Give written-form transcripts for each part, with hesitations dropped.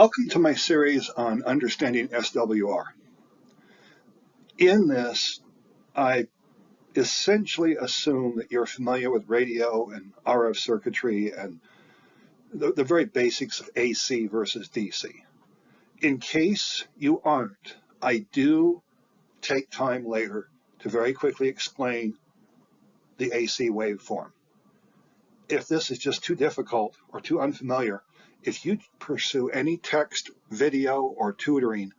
Welcome to my series on understanding SWR. In this, I essentially assume that you're familiar with radio and RF circuitry and the very basics of AC versus DC. In case you aren't, I do take time later to very quickly explain the AC waveform. If this is just too difficult or too unfamiliar, if you pursue any text, video, or tutoring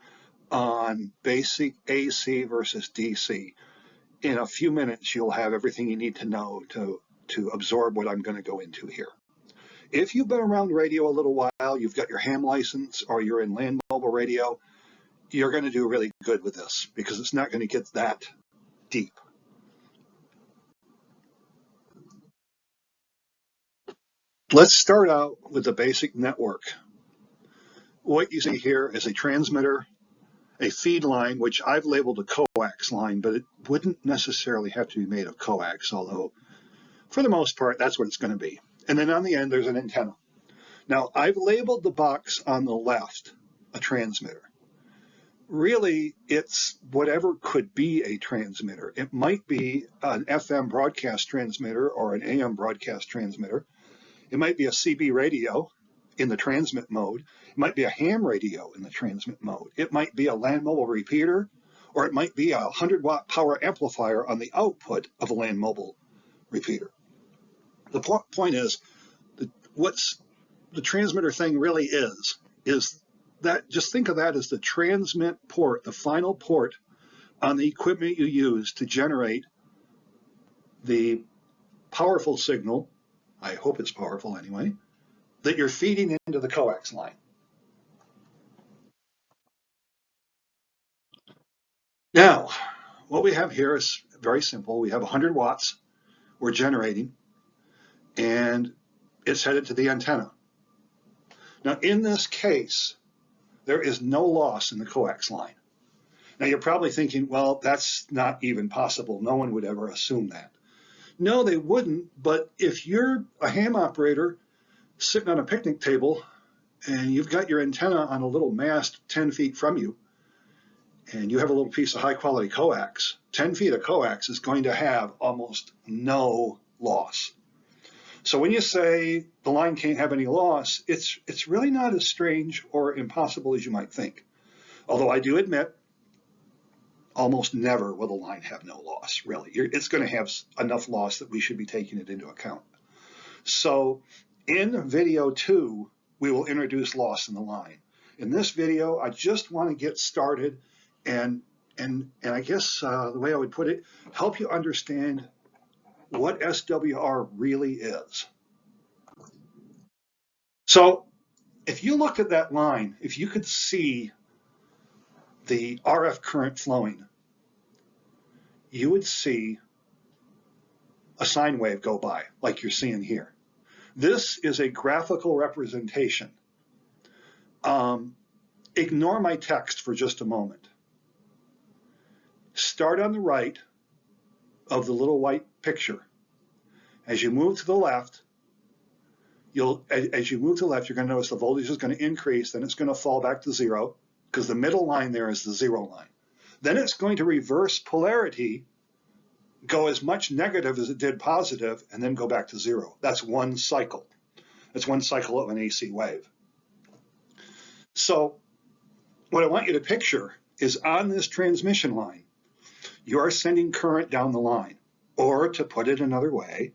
on basic AC versus DC, in a few minutes you'll have everything you need to know to absorb what I'm going to go into here. If you've been around radio a little while, you've got your ham license, or you're in land mobile radio, you're going to do really good with this because it's not going to get that deep. Let's start out with the basic network. What you see here is a transmitter, a feed line, which I've labeled a coax line, but it wouldn't necessarily have to be made of coax, although for the most part, that's what it's going to be. And then on the end, there's an antenna. Now, I've labeled the box on the left a transmitter. Really, it's whatever could be a transmitter. It might be an FM broadcast transmitter or an AM broadcast transmitter. It might be a CB radio in the transmit mode. It might be a ham radio in the transmit mode. It might be a land mobile repeater, or it might be a 100-watt power amplifier on the output of a land mobile repeater. The point is, what's the transmitter thing really is that, just think of that as the transmit port, the final port on the equipment you use to generate the powerful signal, I hope it's powerful anyway, that you're feeding into the coax line. Now, what we have here is very simple. We have 100 watts we're generating, and it's headed to the antenna. Now, in this case, there is no loss in the coax line. Now, you're probably thinking, well, that's not even possible. No one would ever assume that. No, they wouldn't, but if you're a ham operator sitting on a picnic table and you've got your antenna on a little mast 10 feet from you, and you have a little piece of high quality coax, 10 feet of coax is going to have almost no loss. So when you say the line can't have any loss, it's really not as strange or impossible as you might think. Although I do admit, almost never will the line have no loss, really. It's going to have enough loss that we should be taking it into account. So in video 2, we will introduce loss in the line. In this video, I just want to get started and I guess the way I would put it, help you understand what SWR really is. So if you looked at that line, if you could see the RF current flowing, you would see a sine wave go by, like you're seeing here. This is a graphical representation. Ignore my text for just a moment. Start on the right of the little white picture. As you move to the left, you're going to notice the voltage is going to increase, then it's going to fall back to zero, because the middle line there is the zero line. Then it's going to reverse polarity, go as much negative as it did positive, and then go back to zero. That's one cycle. That's one cycle of an AC wave. So what I want you to picture is on this transmission line, you are sending current down the line. Or to put it another way,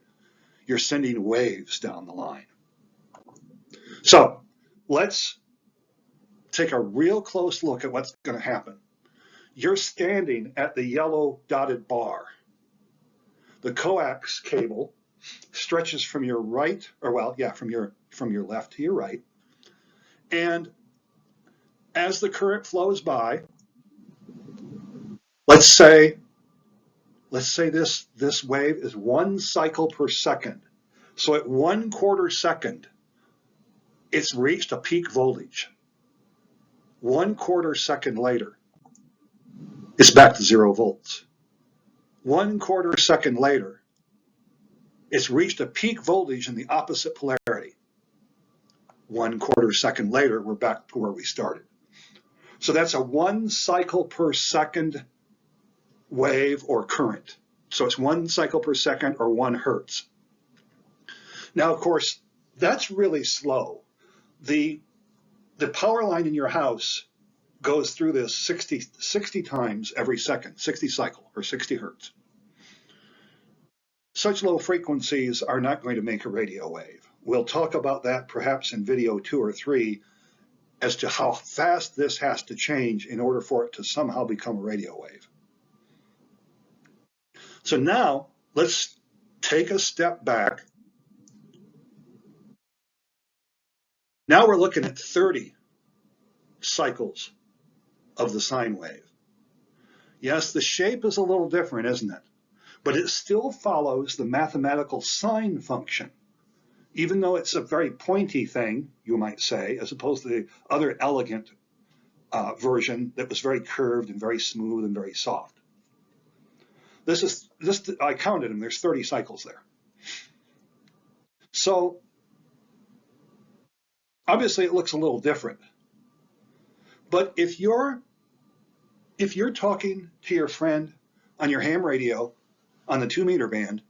you're sending waves down the line. So let's take a real close look at what's going to happen. You're standing at the yellow dotted bar. The coax cable stretches from your right, or well, yeah, from your left to your right. And as the current flows by, let's say this wave is 1 cycle per second. So at 1/4 second, it's reached a peak voltage. 1/4 second later, it's back to 0 volts. 1/4 second later, it's reached a peak voltage in the opposite polarity. 1/4 second later, we're back to where we started. So that's a 1 cycle per second wave or current. So it's 1 cycle per second or 1 hertz. Now, of course, that's really slow. The power line in your house goes through this 60 times every second, 60 cycle or 60 hertz. Such low frequencies are not going to make a radio wave. We'll talk about that perhaps in video 2 or 3 as to how fast this has to change in order for it to somehow become a radio wave. So now let's take a step back. Now we're looking at 30 cycles of the sine wave. Yes, the shape is a little different, isn't it? But it still follows the mathematical sine function, even though it's a very pointy thing, you might say, as opposed to the other elegant version that was very curved and very smooth and very soft. This I counted them, there's 30 cycles there. So obviously it looks a little different. But if you're talking to your friend on your ham radio on the 2 meter band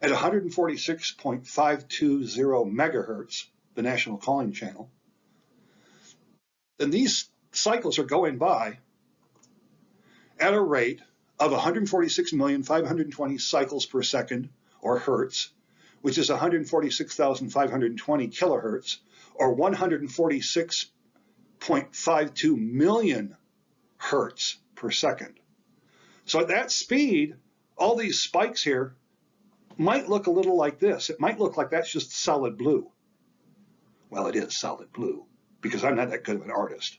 at 146.520 megahertz, the national calling channel, then these cycles are going by at a rate of 146,520 cycles per second, or hertz, which is 146,520 kilohertz, or 146.52 million hertz per second. So at that speed, all these spikes here might look a little like this. It might look like that's just solid blue. Well, it is solid blue because I'm not that good of an artist.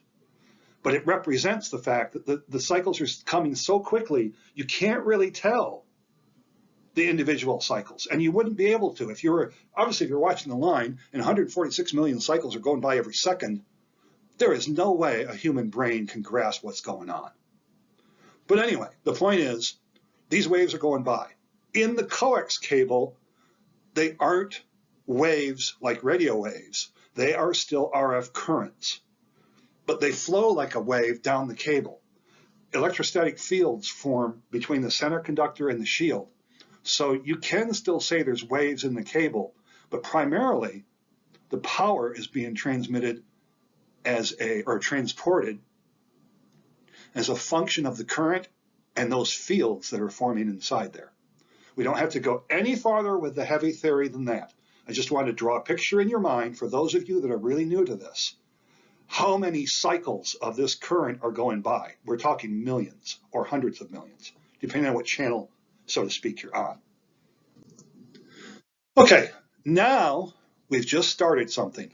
But it represents the fact that the cycles are coming so quickly, you can't really tell the individual cycles. And you wouldn't be able to. If you're watching the line and 146 million cycles are going by every second, there is no way a human brain can grasp what's going on. But anyway, the point is, these waves are going by. In the coax cable, they aren't waves like radio waves. They are still RF currents, but they flow like a wave down the cable. Electrostatic fields form between the center conductor and the shield. So you can still say there's waves in the cable, but primarily the power is being transmitted or transported as a function of the current and those fields that are forming inside there. We don't have to go any farther with the heavy theory than that. I just want to draw a picture in your mind for those of you that are really new to this. How many cycles of this current are going by? We're talking millions or hundreds of millions, depending on what channel, so to speak, you're on. Okay, now we've just started something.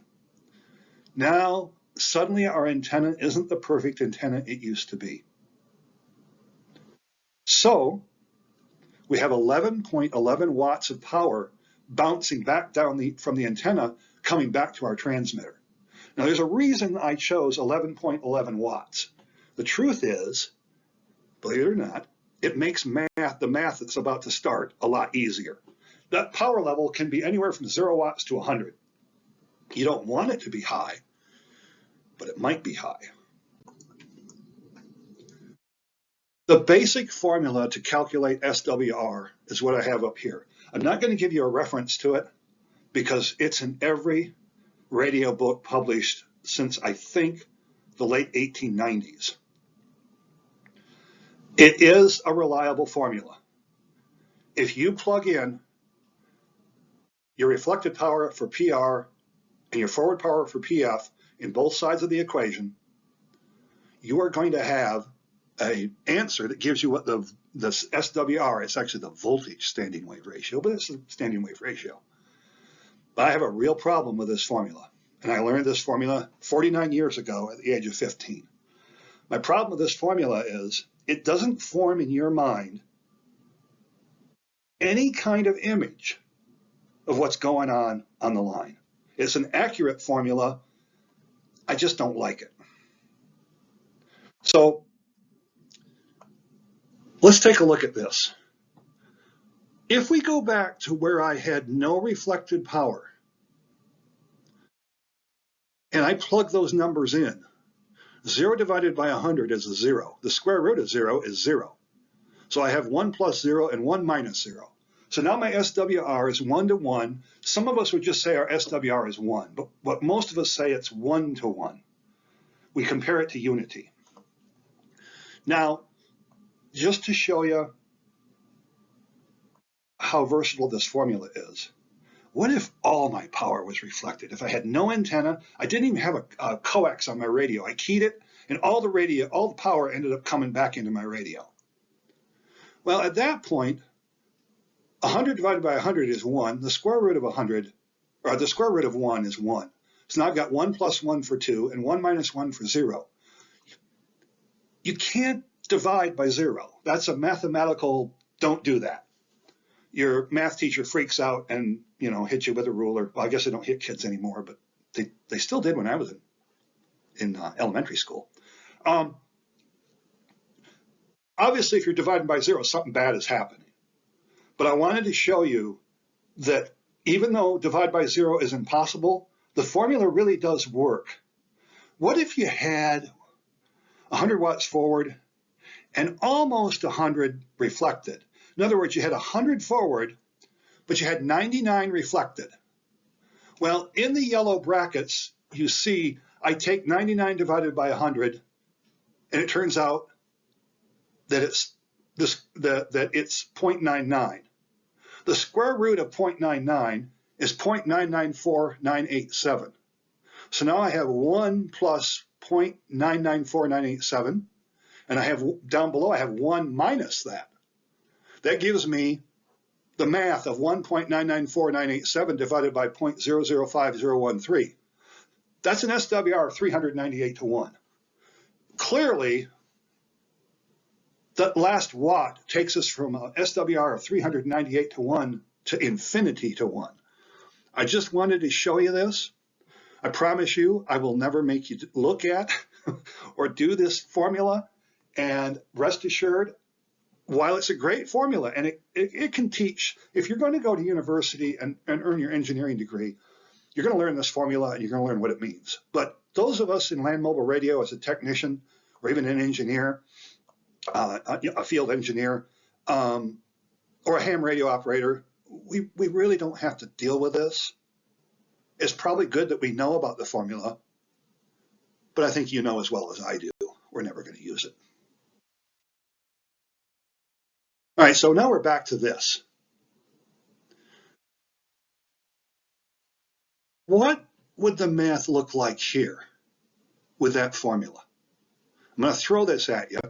Now, suddenly our antenna isn't the perfect antenna it used to be. So we have 11.11 watts of power bouncing back down from the antenna, coming back to our transmitter. Now there's a reason I chose 11.11 watts. The truth is, believe it or not, it makes the math that's about to start a lot easier. That power level can be anywhere from 0 watts to 100. You don't want it to be high, but it might be high. The basic formula to calculate SWR is what I have up here. I'm not going to give you a reference to it because it's in every radio book published since, I think, the late 1890s. It is a reliable formula. If you plug in your reflected power for PR and your forward power for PF in both sides of the equation, you are going to have an answer that gives you what the SWR, it's actually the voltage standing wave ratio, but it's the standing wave ratio. But I have a real problem with this formula, and I learned this formula 49 years ago at the age of 15. My problem with this formula is it doesn't form in your mind any kind of image of what's going on the line. It's an accurate formula. I just don't like it. So let's take a look at this. If we go back to where I had no reflected power, and I plug those numbers in. 0 divided by 100 is a 0. The square root of 0 is 0. So I have 1 plus 0 and 1 minus 0. So now my SWR is 1 to 1. Some of us would just say our SWR is 1, but most of us say it's 1 to 1. We compare it to unity. Now, just to show you how versatile this formula is, what if all my power was reflected? If I had no antenna, I didn't even have a coax on my radio. I keyed it, and all the power ended up coming back into my radio. Well, at that point, 100 divided by 100 is 1. The square root of 100, or the square root of 1 is 1. So now I've got 1 plus 1 for 2 and 1 minus 1 for 0. You can't divide by 0. That's a mathematical, don't do that. Your math teacher freaks out and, hits you with a ruler. Well, I guess they don't hit kids anymore, but they still did when I was in elementary school. Obviously, if you're dividing by 0, something bad is happening. But I wanted to show you that even though divide by 0 is impossible, the formula really does work. What if you had 100 watts forward and almost 100 reflected? In other words, you had 100 forward, but you had 99 reflected. Well, in the yellow brackets, you see I take 99 divided by 100, and it turns out that it's 0.99. The square root of 0.99 is 0.994987. So now I have 1 plus 0.994987, and I have down below I have 1 minus that. That gives me the math of 1.994987 divided by 0.005013. That's an SWR of 398 to 1. Clearly, that last watt takes us from an SWR of 398 to 1 to infinity to 1. I just wanted to show you this. I promise you I will never make you look at or do this formula. And rest assured, while it's a great formula and it can teach, if you're going to go to university and earn your engineering degree, you're going to learn this formula and you're going to learn what it means. But those of us in land mobile radio as a technician or even an engineer, a field engineer, or a ham radio operator, we really don't have to deal with this. It's probably good that we know about the formula, but I think you know as well as I do, we're never going to use it. All right, so now we're back to this. What would the math look like here with that formula? I'm going to throw this at you.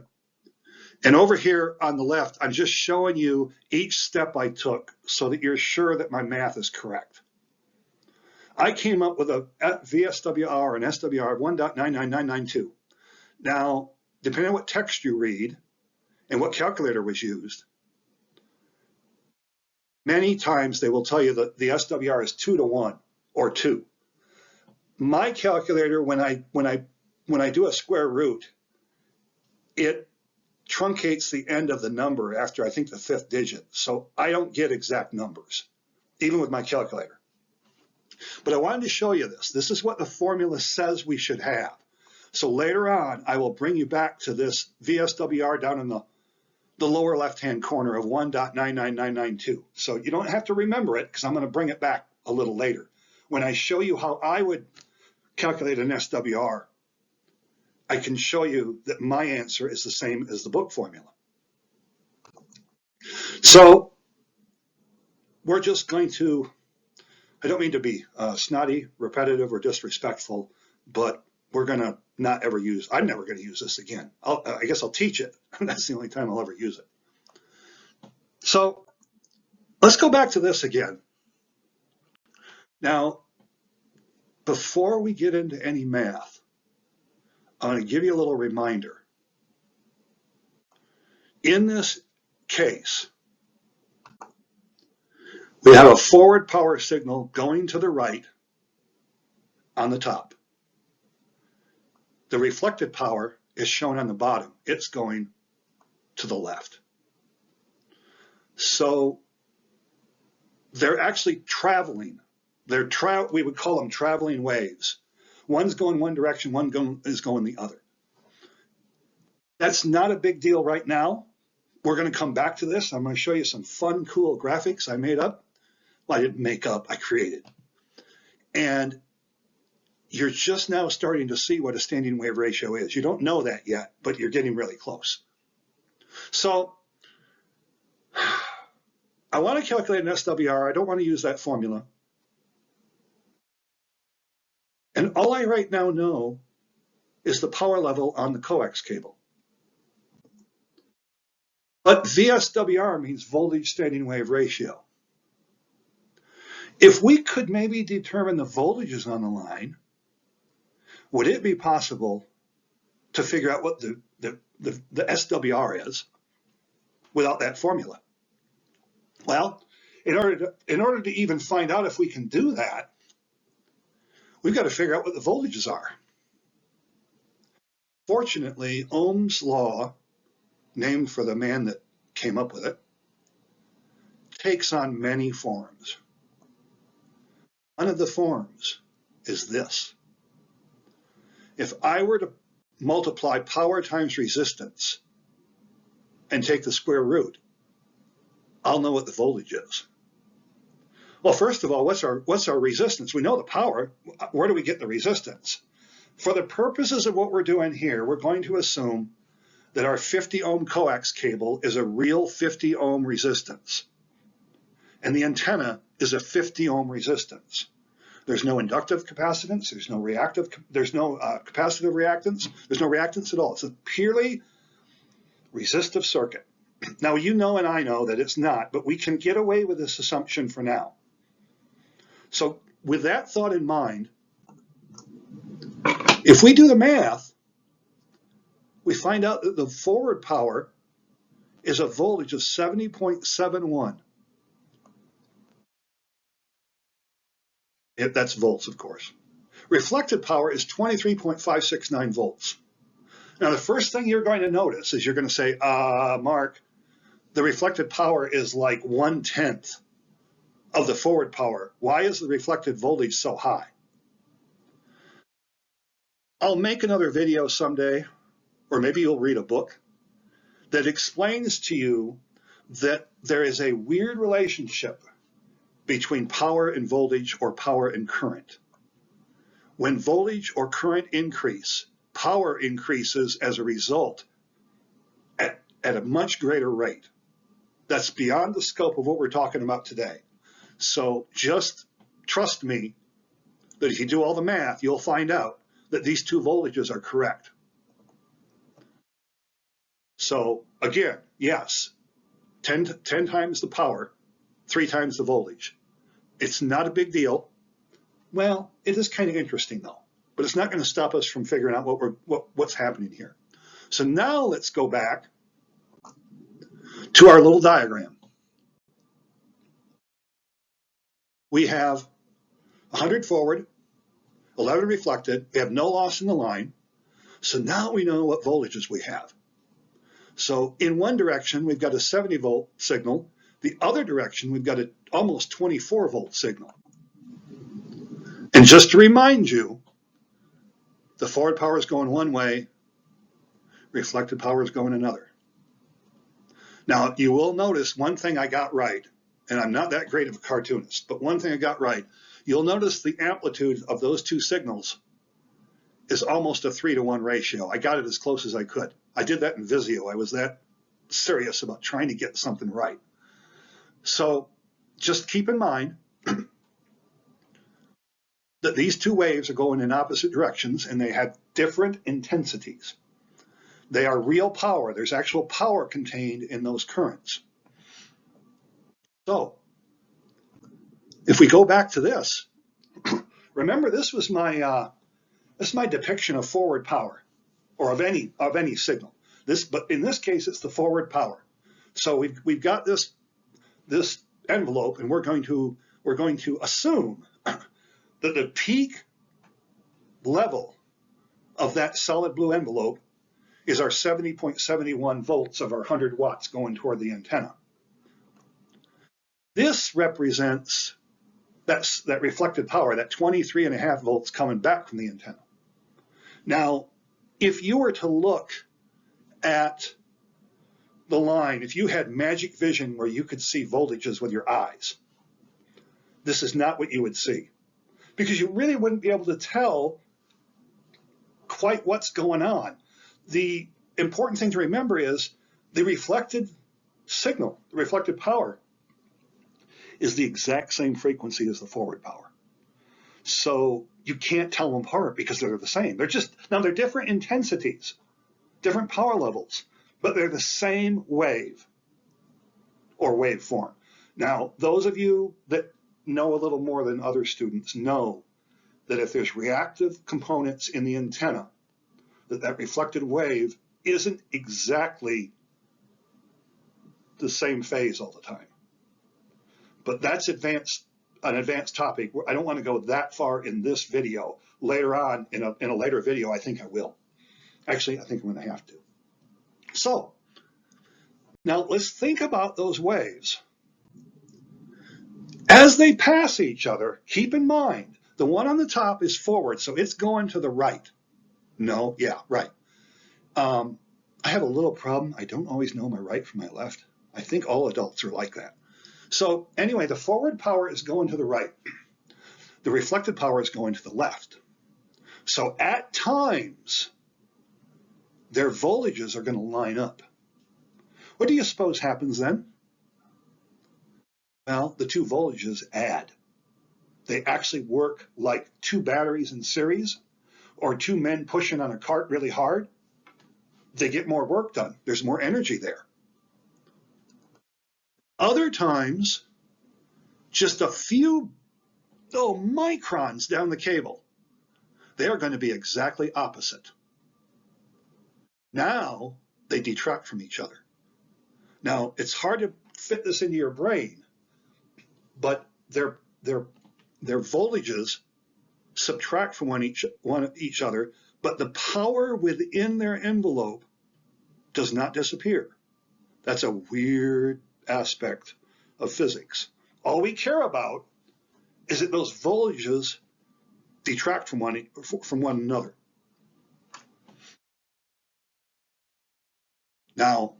And over here on the left, I'm just showing you each step I took so that you're sure that my math is correct. I came up with a VSWR and SWR of 1.99992. Now, depending on what text you read and what calculator was used, many times they will tell you that the SWR is 2 to 1 or 2. My calculator, when I do a square root, it truncates the end of the number after I think the 5th digit. So I don't get exact numbers, even with my calculator. But I wanted to show you this. This is what the formula says we should have. So later on, I will bring you back to this VSWR down in the lower left-hand corner of 1.99992. So you don't have to remember it because I'm going to bring it back a little later. When I show you how I would calculate an SWR, I can show you that my answer is the same as the book formula. So we're just going to, I don't mean to be snotty, repetitive, or disrespectful, but we're going to not ever use, I'm never going to use this again. I guess I'll teach it. That's the only time I'll ever use it. So let's go back to this again. Now, before we get into any math, I'm going to give you a little reminder. In this case, we have a forward power signal going to the right on the top. The reflected power is shown on the bottom. It's going to the left. So they're actually traveling. We would call them traveling waves. One's going one direction, is going the other. That's not a big deal right now. We're going to come back to this. I'm going to show you some fun, cool graphics I made up. Well, I didn't make up, I created. And you're just now starting to see what a standing wave ratio is. You don't know that yet, but you're getting really close. So I want to calculate an SWR. I don't want to use that formula. And all I right now know is the power level on the coax cable. But VSWR means voltage standing wave ratio. If we could maybe determine the voltages on the line, would it be possible to figure out what the SWR is without that formula? Well, in order to even find out if we can do that, we've got to figure out what the voltages are. Fortunately, Ohm's law, named for the man that came up with it, takes on many forms. One of the forms is this. If I were to multiply power times resistance and take the square root, I'll know what the voltage is. Well, first of all, what's our resistance? We know the power. Where do we get the resistance? For the purposes of what we're doing here, we're going to assume that our 50 ohm coax cable is a real 50 ohm resistance. And the antenna is a 50 ohm resistance. There's no inductive capacitance, there's no capacitive reactance, there's no reactance at all. It's a purely resistive circuit. Now you know and I know that it's not, but we can get away with this assumption for now. So with that thought in mind, if we do the math, we find out that the forward power is a voltage of 70.71. That's volts, of course. Reflected power is 23.569 volts. Now, the first thing you're going to notice is you're going to say, Mark, the reflected power is like 1/10 of the forward power. Why is the reflected voltage so high? I'll make another video someday, or maybe you'll read a book that explains to you that there is a weird relationship between power and voltage, or power and current. When voltage or current increase, power increases as a result at a much greater rate. That's beyond the scope of what we're talking about today. So just trust me that if you do all the math, you'll find out that these two voltages are correct. So again, yes, 10 times the power, 3 times the voltage. It's not a big deal. Well, it is kind of interesting though, but it's not going to stop us from figuring out what's happening here. So now let's go back to our little diagram. We have 100 forward, 11 reflected. We have no loss in the line. So now we know what voltages we have. So in one direction, we've got a 70 volt signal. The other direction, we've got an almost 24 volt signal. And just to remind you, the forward power is going one way, reflected power is going another. Now, you will notice one thing I got right, and I'm not that great of a cartoonist, but one thing I got right. You'll notice the amplitude of those two signals is almost a 3-to-1 ratio. I got it as close as I could. I did that in Visio. I was that serious about trying to get something right. So just keep in mind that these two waves are going in opposite directions and they have different intensities. They are real power. There's actual power contained in those currents. So if we go back to this, remember this was my depiction of forward power, or of any signal. But in this case, it's the forward power. So we've got this envelope, and we're going to assume that the peak level of that solid blue envelope is our 70.71 volts of our 100 watts going toward the antenna. This represents that reflected power, that 23.5 volts coming back from the antenna. Now, if you were to look at the line, if you had magic vision where you could see voltages with your eyes, this is not what you would see, because you really wouldn't be able to tell quite what's going on. The important thing to remember is the reflected signal, the reflected power, is the exact same frequency as the forward power. So you can't tell them apart because they're the same. They're different intensities, different power levels, but they're the same wave or waveform. Now, those of you that know a little more than other students know that if there's reactive components in the antenna, that reflected wave isn't exactly the same phase all the time. But that's an advanced topic. I don't want to go that far in this video. Later on, in a later video, I think I will. Actually, I think I'm going to have to. So, now let's think about those waves. As they pass each other, keep in mind, the one on the top is forward, so it's going to the right. No, yeah, right. I have a little problem. I don't always know my right from my left. I think all adults are like that. So anyway, the forward power is going to the right. The reflected power is going to the left. So at times, their voltages are going to line up. What do you suppose happens then? Well, the two voltages add. They actually work like two batteries in series, or two men pushing on a cart really hard. They get more work done. There's more energy there. Other times, just a few microns down the cable, they are going to be exactly opposite. Now they detract from each other. Now it's hard to fit this into your brain, but their voltages subtract from one each other, but the power within their envelope does not disappear. That's a weird aspect of physics. All we care about is that those voltages detract from one another. Now,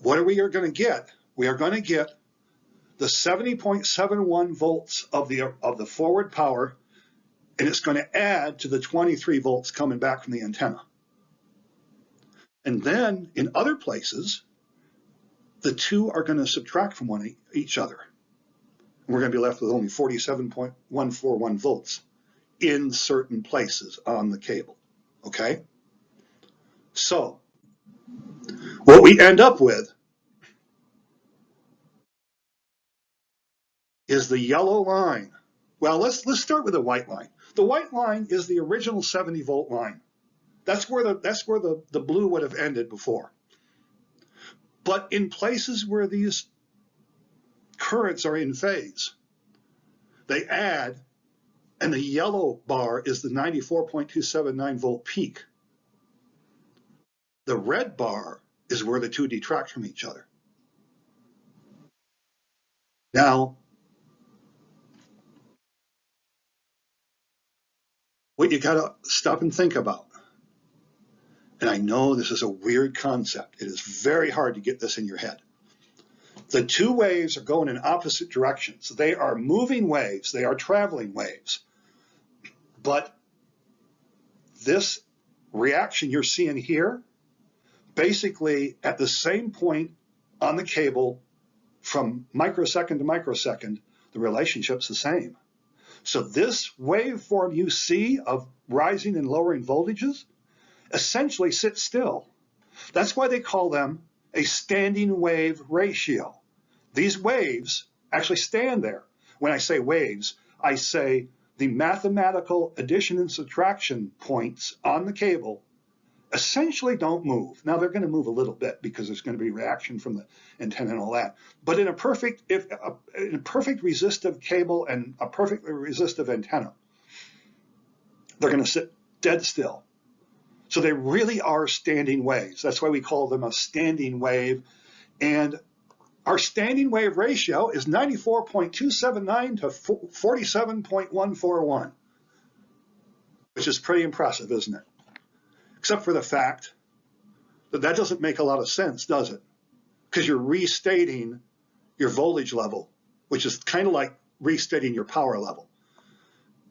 what are we going to get? We are going to get the 70.71 volts of the forward power, and it's going to add to the 23 volts coming back from the antenna. And then in other places, the two are going to subtract from each other. And we're going to be left with only 47.141 volts in certain places on the cable, okay? So what we end up with is the yellow line. Well, let's start with the white line. The white line is the original 70 volt line. That's where the blue would have ended before. But in places where these currents are in phase, they add, and the yellow bar is the 94.279 volt peak. The red bar is where the two detract from each other. Now, what you gotta stop and think about, and I know this is a weird concept, it is very hard to get this in your head. The two waves are going in opposite directions. They are moving waves, they are traveling waves. But this reaction you're seeing here, basically at the same point on the cable from microsecond to microsecond, the relationship's the same. So this waveform you see of rising and lowering voltages essentially sits still. That's why they call them a standing wave ratio. These waves actually stand there. When I say waves, I say the mathematical addition and subtraction points on the cable essentially don't move. Now they're going to move a little bit because there's going to be reaction from the antenna and all that. But in a perfect resistive cable and a perfectly resistive antenna, they're going to sit dead still. So they really are standing waves. That's why we call them a standing wave. And our standing wave ratio is 94.279 to 47.141, which is pretty impressive, isn't it? Except for the fact that that doesn't make a lot of sense, does it? Because you're restating your voltage level, which is kind of like restating your power level.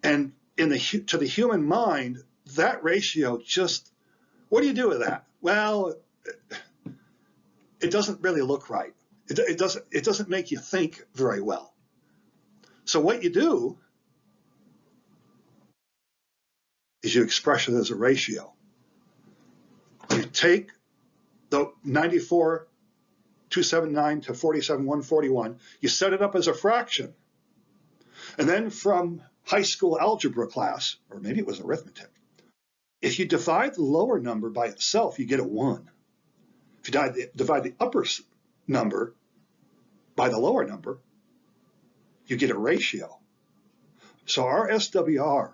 And to the human mind, that ratio just, what do you do with that? Well, it doesn't really look right. It doesn't make you think very well. So what you do is you express it as a ratio. You take the 94.279 to 47.141, you set it up as a fraction. And then from high school algebra class, or maybe it was arithmetic, if you divide the lower number by itself, you get a 1. If you divide the upper number by the lower number, you get a ratio. So our SWR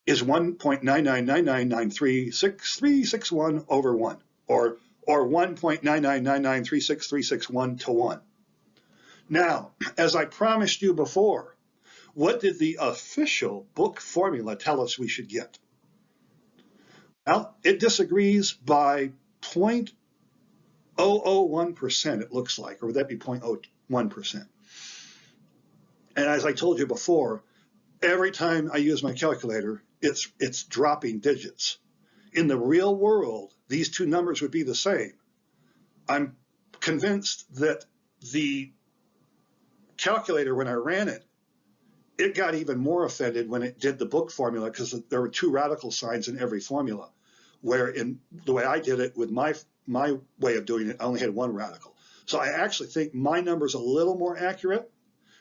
is 1.99999363361 over 1, or 1.999936361 to 1. Now, as I promised you before, what did the official book formula tell us we should get? Well, it disagrees by 0.001%, it looks like, or would that be 0.01%? And as I told you before, every time I use my calculator, it's dropping digits. In the real world, these two numbers would be the same. I'm convinced that the calculator, when I ran it, it got even more offended when it did the book formula, because there were 2 radical signs in every formula, where in the way I did it with my way of doing it, I only had 1 radical. So I actually think my number is a little more accurate.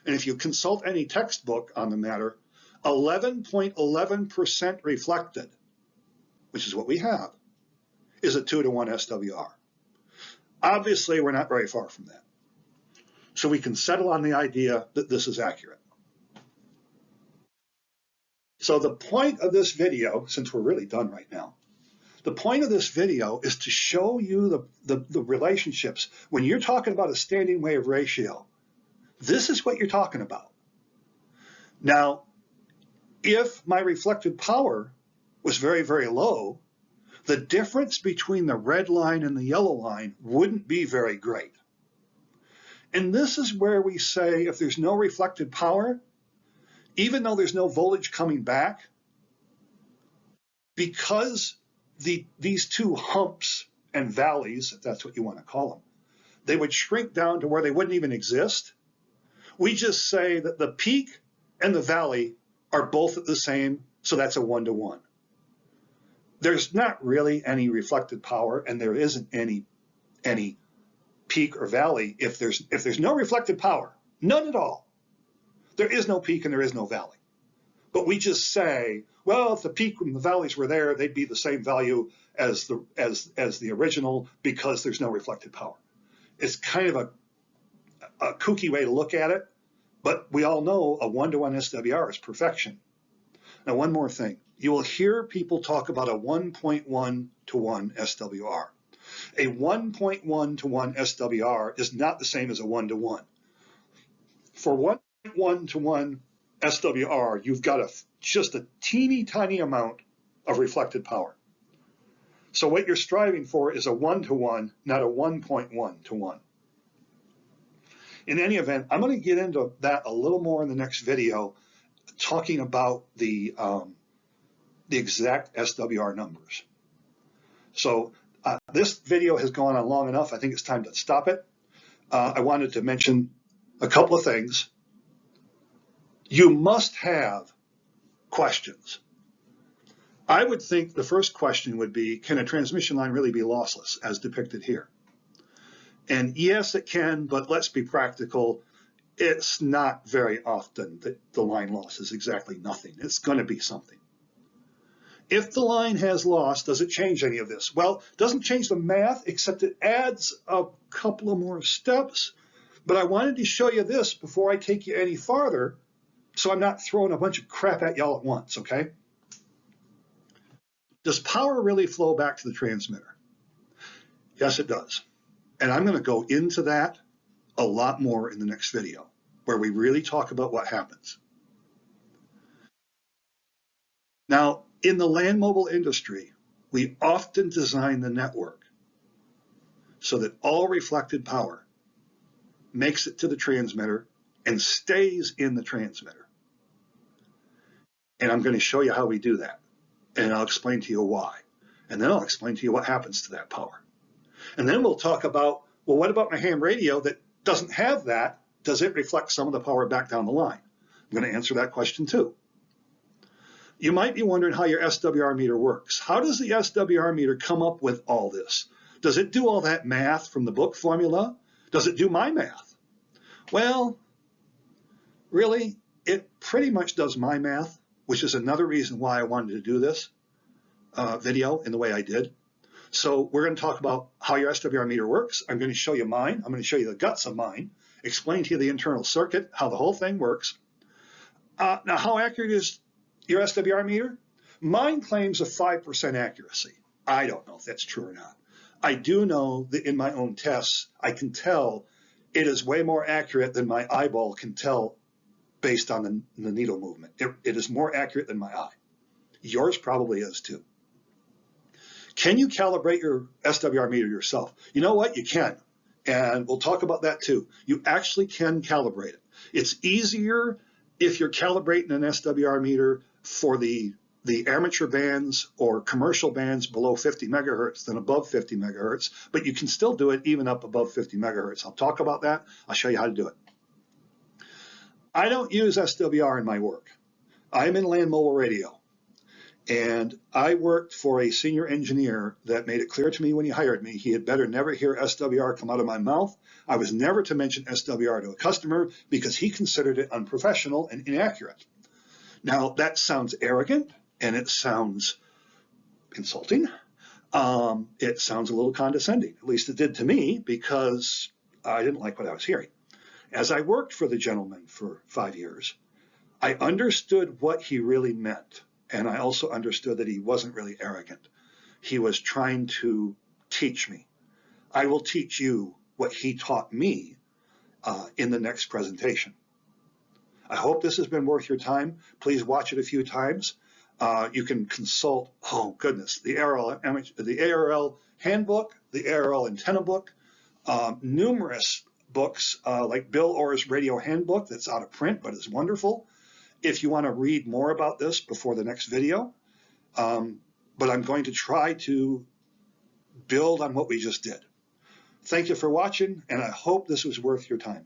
And if you consult any textbook on the matter, 11.11% reflected, which is what we have, is a 2-to-1 SWR. Obviously, we're not very far from that. So we can settle on the idea that this is accurate. So the point of this video, since we're really done right now, the point of this video is to show you the relationships. When you're talking about a standing wave ratio, this is what you're talking about. Now, if my reflected power was very, very low, the difference between the red line and the yellow line wouldn't be very great. And this is where we say if there's no reflected power, even though there's no voltage coming back, because these 2 humps and valleys, if that's what you want to call them, they would shrink down to where they wouldn't even exist. We just say that the peak and the valley are both at the same, so that's a 1-to-1. There's not really any reflected power, and there isn't any peak or valley if there's no reflected power, none at all. There is no peak and there is no valley. But we just say, well, if the peak and the valleys were there, they'd be the same value as the original because there's no reflected power. It's kind of a kooky way to look at it, but we all know a 1-to-1 SWR is perfection. Now, one more thing. You will hear people talk about a 1.1-to-1 SWR. A 1.1-to-1 SWR is not the same as a 1-to-1. For 1.1-to-1 SWR, you've got just a teeny tiny amount of reflected power. So what you're striving for is a 1-to-1, not a 1.1-to-1. In any event, I'm going to get into that a little more in the next video, talking about the exact SWR numbers. So this video has gone on long enough. I think it's time to stop it. I wanted to mention a couple of things. You must have questions. I would think the first question would be, can a transmission line really be lossless, as depicted here? And yes, it can, but let's be practical. It's not very often that the line loss is exactly nothing. It's going to be something. If the line has loss, does it change any of this? Well, it doesn't change the math, except it adds a couple of more steps. But I wanted to show you this before I take you any farther, so I'm not throwing a bunch of crap at y'all at once, okay? Does power really flow back to the transmitter? Yes, it does. And I'm going to go into that a lot more in the next video, where we really talk about what happens. Now, in the land mobile industry, we often design the network so that all reflected power makes it to the transmitter and stays in the transmitter. And I'm going to show you how we do that. And I'll explain to you why. And then I'll explain to you what happens to that power. And then we'll talk about, well, what about my ham radio that doesn't have that? Does it reflect some of the power back down the line? I'm going to answer that question too. You might be wondering how your SWR meter works. How does the SWR meter come up with all this? Does it do all that math from the book formula? Does it do my math? Well, really, it pretty much does my math, which is another reason why I wanted to do this video in the way I did. So we're going to talk about how your SWR meter works. I'm going to show you mine. I'm going to show you the guts of mine, explain to you the internal circuit, how the whole thing works. Now, how accurate is your SWR meter? Mine claims a 5% accuracy. I don't know if that's true or not. I do know that in my own tests, I can tell it is way more accurate than my eyeball can tell based on the needle movement. It is more accurate than my eye. Yours probably is too. Can you calibrate your SWR meter yourself? You know what? You can. And we'll talk about that too. You actually can calibrate it. It's easier if you're calibrating an SWR meter for the amateur bands or commercial bands below 50 megahertz than above 50 megahertz, but you can still do it even up above 50 megahertz. I'll talk about that. I'll show you how to do it. I don't use SWR in my work. I'm in land mobile radio. And I worked for a senior engineer that made it clear to me when he hired me, he had better never hear SWR come out of my mouth. I was never to mention SWR to a customer because he considered it unprofessional and inaccurate. Now, that sounds arrogant and it sounds insulting. It sounds a little condescending. At least it did to me because I didn't like what I was hearing. As I worked for the gentleman for 5 years, I understood what he really meant. And I also understood that he wasn't really arrogant. He was trying to teach me. I will teach you what he taught me in the next presentation. I hope this has been worth your time. Please watch it a few times. You can consult, oh goodness, the ARL handbook, the ARL antenna book, numerous books like Bill Orr's radio handbook that's out of print but is wonderful. If you want to read more about this before the next video, but I'm going to try to build on what we just did. Thank you for watching, and I hope this was worth your time.